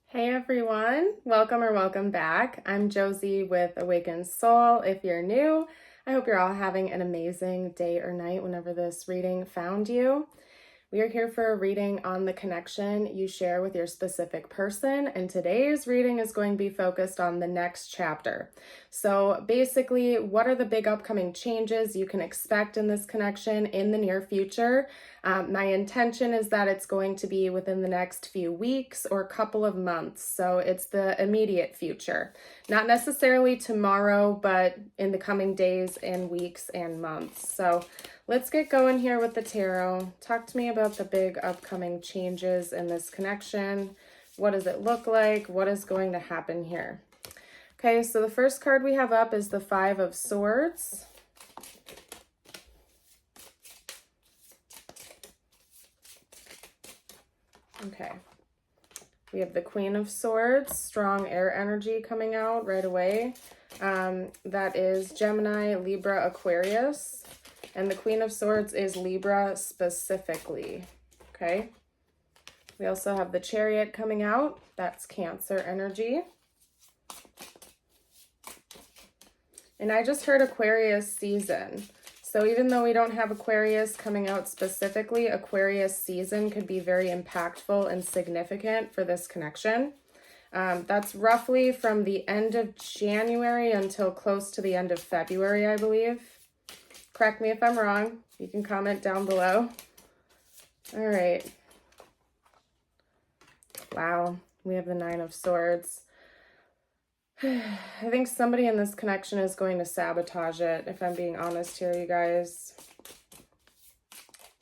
Hey everyone, welcome or welcome back. I'm Josie with Awakened Soul. If you're new, I hope you're all having an amazing day or night whenever this reading found you. We are here for a reading on the connection you share with your specific person, and today's reading is going to be focused on the next chapter. So basically, what are the big upcoming changes you can expect in this connection in the near future? My intention is that it's going to be within the next few weeks or couple of months, so it's the immediate future. Not necessarily tomorrow, but in the coming days and weeks and months. So let's get going here with the tarot. Talk to me about the big upcoming changes in this connection. What does it look like? What is going to happen here? Okay, so the first card we have up is the Five of Swords. Okay. We have the Queen of Swords, strong air energy coming out right away. That is Gemini, Libra, Aquarius. And the Queen of Swords is Libra specifically, okay? We also have the Chariot coming out. That's Cancer energy. And I just heard Aquarius season. So even though we don't have Aquarius coming out specifically, Aquarius season could be very impactful and significant for this connection. That's roughly from the end of January until close to the end of February, I believe. Correct me if I'm wrong. You can comment down below. All right. Wow, we have the Nine of Swords. I think somebody in this connection is going to sabotage it, if I'm being honest here, you guys.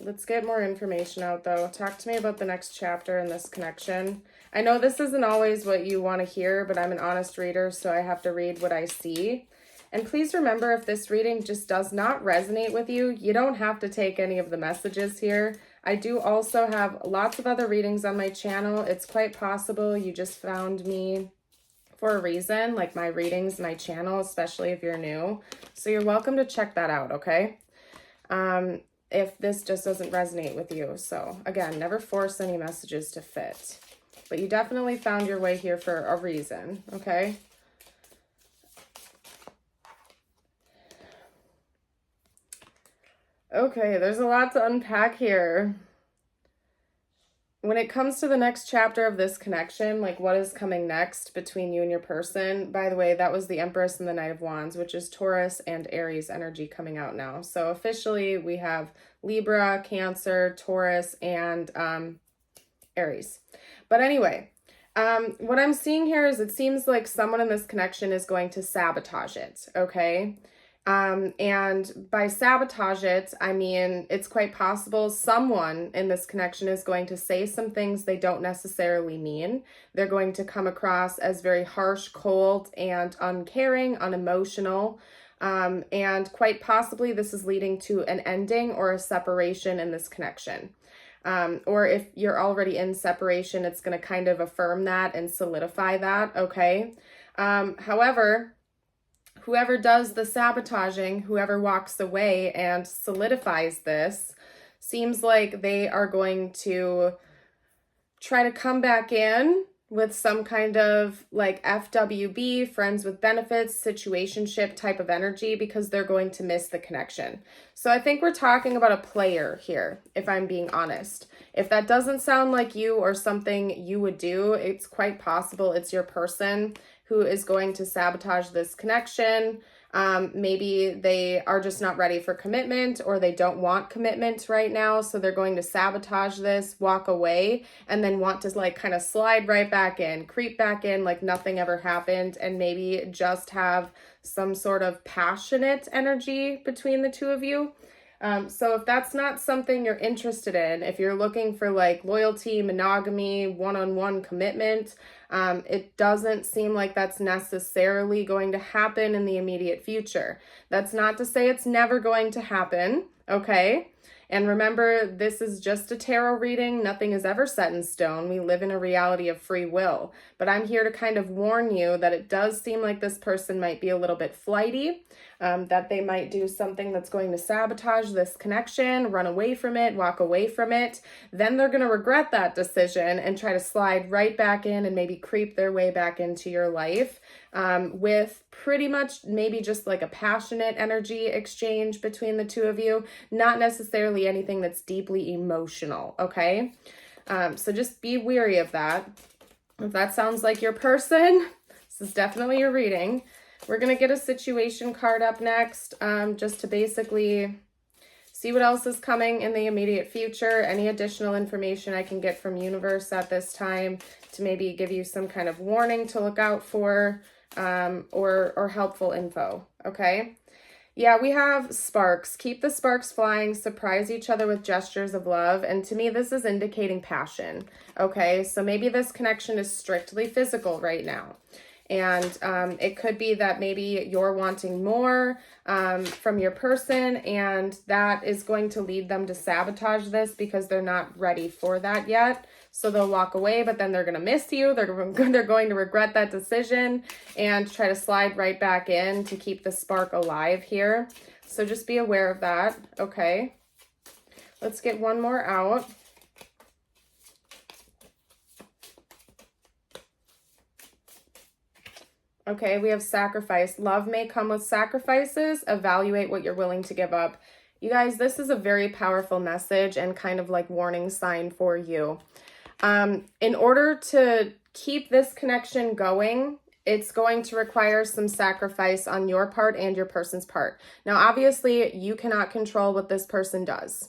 Let's get more information out, though. Talk to me about the next chapter in this connection. I know this isn't always what you want to hear, but I'm an honest reader, so I have to read what I see. And please remember, if this reading just does not resonate with you, you don't have to take any of the messages here. I do also have lots of other readings on my channel. It's quite possible you just found me for a reason, like my readings, my channel, especially if you're new. So you're welcome to check that out, okay? If this just doesn't resonate with you. So again, never force any messages to fit. But you definitely found your way here for a reason, okay? Okay, there's a lot to unpack here. When it comes to the next chapter of this connection, like what is coming next between you and your person, by the way, that was the Empress and the Knight of Wands, which is Taurus and Aries energy coming out now. So officially we have Libra, Cancer, Taurus, and Aries. But anyway, what I'm seeing here is it seems like someone in this connection is going to sabotage it, okay? And by sabotage it, I mean, it's quite possible someone in this connection is going to say some things they don't necessarily mean. They're going to come across as very harsh, cold, and uncaring, unemotional. And quite possibly this is leading to an ending or a separation in this connection. Or if you're already in separation, it's going to kind of affirm that and solidify that, okay? However, whoever does the sabotaging, whoever walks away and solidifies this, seems like they are going to try to come back in with some kind of like FWB, friends with benefits, situationship type of energy, because they're going to miss the connection. So I think we're talking about a player here, if I'm being honest. If that doesn't sound like you or something you would do, it's quite possible it's your person who is going to sabotage this connection. Maybe they are just not ready for commitment, or they don't want commitment right now. So they're going to sabotage this, walk away, and then want to like kind of slide right back in, creep back in like nothing ever happened, and maybe just have some sort of passionate energy between the two of you. So if that's not something you're interested in, if you're looking for like loyalty, monogamy, one-on-one commitment, it doesn't seem like that's necessarily going to happen in the immediate future. That's not to say it's never going to happen, okay? And remember, this is just a tarot reading. Nothing is ever set in stone. We live in a reality of free will. But I'm here to kind of warn you that it does seem like this person might be a little bit flighty, that they might do something that's going to sabotage this connection, run away from it, walk away from it. Then they're going to regret that decision and try to slide right back in and maybe creep their way back into your life, with pretty much maybe just like a passionate energy exchange between the two of you, not necessarily anything that's deeply emotional, okay? So just be wary of that. If that sounds like your person, this is definitely your reading. We're going to get a situation card up next, just to basically see what else is coming in the immediate future, any additional information I can get from universe at this time to maybe give you some kind of warning to look out for, or helpful info, okay? Yeah, we have sparks. Keep the sparks flying, surprise each other with gestures of love, and to me this is indicating passion, okay? So maybe this connection is strictly physical right now. And it could be that maybe you're wanting more from your person, and that is going to lead them to sabotage this because they're not ready for that yet. So they'll walk away, but then they're going to miss you. They're going to regret that decision and try to slide right back in to keep the spark alive here. So just be aware of that. Okay. Let's get one more out. Okay, we have sacrifice. Love may come with sacrifices. Evaluate what you're willing to give up. You guys, this is a very powerful message and kind of like warning sign for you. In order to keep this connection going, it's going to require some sacrifice on your part and your person's part. Now, obviously, you cannot control what this person does.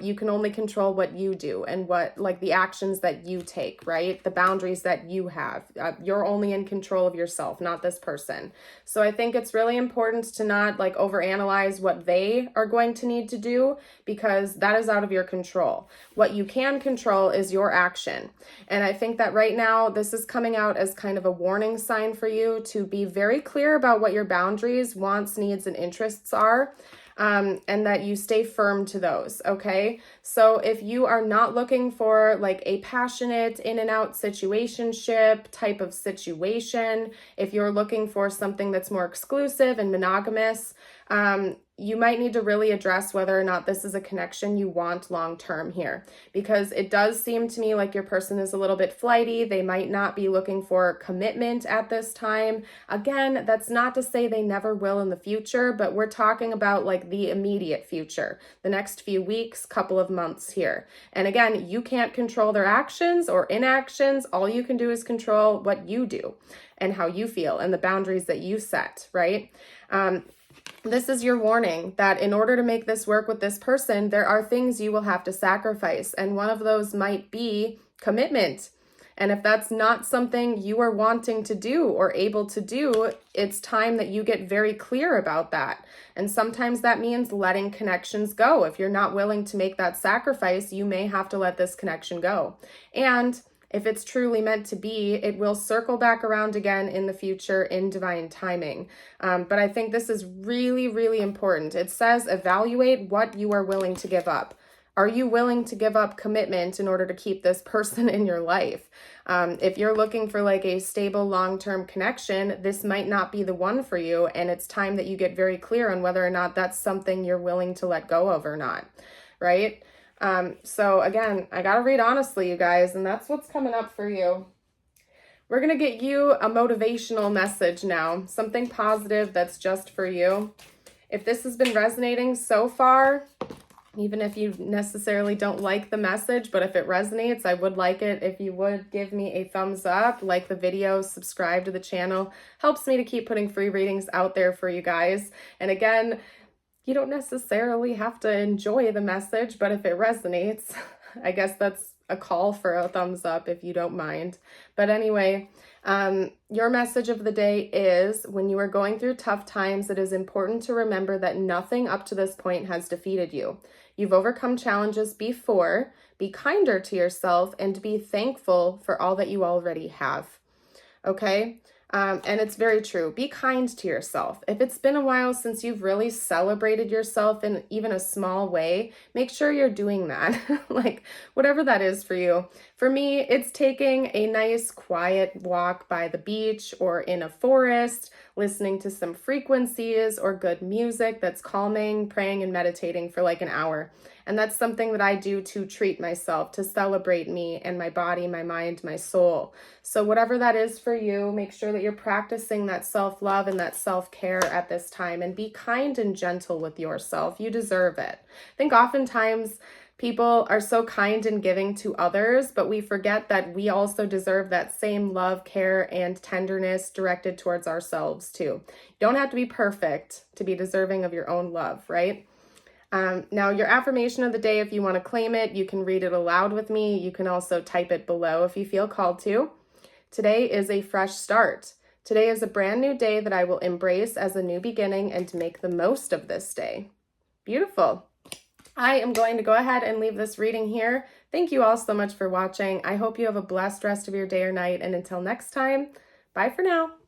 You can only control what you do and what, like, the actions that you take, right? The boundaries that you have. You're only in control of yourself, not this person. So I think it's really important to not like overanalyze what they are going to need to do, because that is out of your control. What you can control is your action. And I think that right now this is coming out as kind of a warning sign for you to be very clear about what your boundaries, wants, needs, and interests are. And that you stay firm to those, okay? So if you are not looking for like a passionate in and out situationship type of situation, if you're looking for something that's more exclusive and monogamous, you might need to really address whether or not this is a connection you want long-term here, because it does seem to me like your person is a little bit flighty. They might not be looking for commitment at this time. Again, that's not to say they never will in the future, but we're talking about like the immediate future, the next few weeks, couple of months here. And again, you can't control their actions or inactions. All you can do is control what you do and how you feel and the boundaries that you set, right? This is your warning that in order to make this work with this person, there are things you will have to sacrifice. And one of those might be commitment. And if that's not something you are wanting to do or able to do, it's time that you get very clear about that. And sometimes that means letting connections go. If you're not willing to make that sacrifice, you may have to let this connection go. And if it's truly meant to be, it will circle back around again in the future in divine timing. But I think this is really, really important. It says evaluate what you are willing to give up. Are you willing to give up commitment in order to keep this person in your life? If you're looking for like a stable long-term connection, this might not be the one for you. And it's time that you get very clear on whether or not that's something you're willing to let go of or not, right? So again, I gotta read honestly, you guys, and that's what's coming up for you. We're gonna get you a motivational message now, something positive that's just for you. If this has been resonating so far, even if you necessarily don't like the message, but if it resonates, I would like it if you would give me a thumbs up, like the video, subscribe to the channel. Helps me to keep putting free readings out there for you guys. And again, you don't necessarily have to enjoy the message, but if it resonates, I guess that's a call for a thumbs up if you don't mind. But anyway, your message of the day is, when you are going through tough times, it is important to remember that nothing up to this point has defeated you. You've overcome challenges before. Be kinder to yourself and be thankful for all that you already have. Okay? And it's very true. Be kind to yourself. If it's been a while since you've really celebrated yourself in even a small way, make sure you're doing that. Like whatever that is for you. For me, it's taking a nice quiet walk by the beach or in a forest, listening to some frequencies or good music that's calming, praying and meditating for like an hour. And that's something that I do to treat myself, to celebrate me and my body, my mind, my soul. So whatever that is for you, make sure that you're practicing that self-love and that self-care at this time, and be kind and gentle with yourself. You deserve it. I think oftentimes people are so kind and giving to others, but we forget that we also deserve that same love, care, and tenderness directed towards ourselves too. You don't have to be perfect to be deserving of your own love, right? Now, your affirmation of the day, if you want to claim it, you can read it aloud with me. You can also type it below if you feel called to. Today is a fresh start. Today is a brand new day that I will embrace as a new beginning and to make the most of this day. Beautiful. I am going to go ahead and leave this reading here. Thank you all so much for watching. I hope you have a blessed rest of your day or night. And until next time, bye for now.